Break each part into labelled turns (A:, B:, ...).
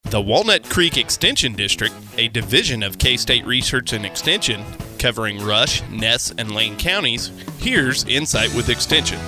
A: The Walnut Creek Extension District, a division of K-State Research and Extension, covering Rush, Ness, and Lane counties, here's Insight with Extension.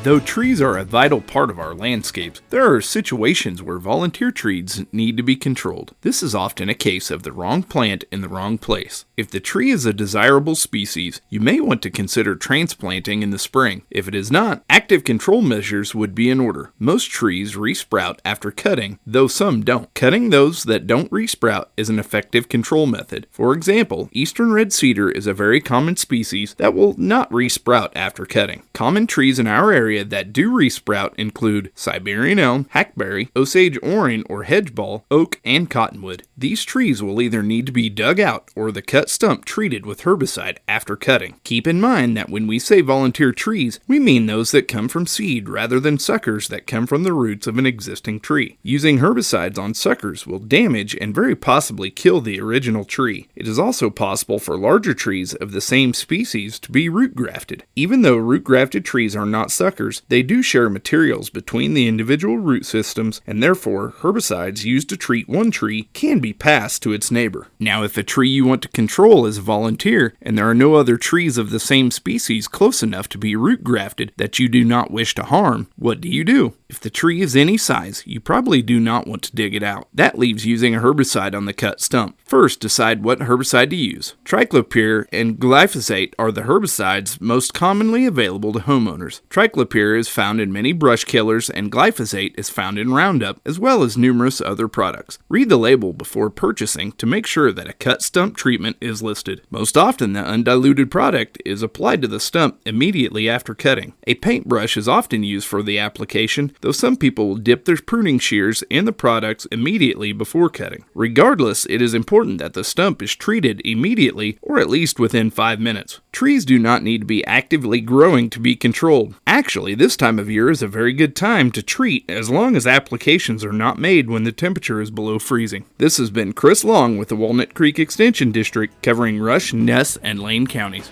B: Though trees are a vital part of our landscapes, there are situations where volunteer trees need to be controlled. This is often a case of the wrong plant in the wrong place. If the tree is a desirable species, you may want to consider transplanting in the spring. If it is not, active control measures would be in order. Most trees resprout after cutting, though some don't. Cutting those that don't resprout is an effective control method. For example, eastern red cedar is a very common species that will not resprout after cutting. Common trees in our area that do resprout include Siberian elm, hackberry, Osage orange or hedgeball, oak, and cottonwood. These trees will either need to be dug out or the cut stump treated with herbicide after cutting. Keep in mind that when we say volunteer trees, we mean those that come from seed rather than suckers that come from the roots of an existing tree. Using herbicides on suckers will damage and very possibly kill the original tree. It is also possible for larger trees of the same species to be root grafted. Even though root grafted trees are not suckers, they do share materials between the individual root systems, and therefore herbicides used to treat one tree can be passed to its neighbor. Now, if a tree you want to control is a volunteer, and there are no other trees of the same species close enough to be root grafted that you do not wish to harm, what do? If the tree is any size, you probably do not want to dig it out. That leaves using a herbicide on the cut stump. First, decide what herbicide to use. Triclopyr and glyphosate are the herbicides most commonly available to homeowners. Triclopyr is found in many brush killers and glyphosate is found in Roundup, as well as numerous other products. Read the label before purchasing to make sure that a cut stump treatment is listed. Most often, the undiluted product is applied to the stump immediately after cutting. A paintbrush is often used for the application, though some people will dip their pruning shears in the products immediately before cutting. Regardless, it is important that the stump is treated immediately or at least within 5 minutes. Trees do not need to be actively growing to be controlled. Actually, this time of year is a very good time to treat as long as applications are not made when the temperature is below freezing. This has been Chris Long with the Walnut Creek Extension District covering Rush, Ness, and Lane counties.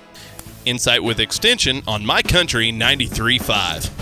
A: Insight with Extension on My Country 93.5.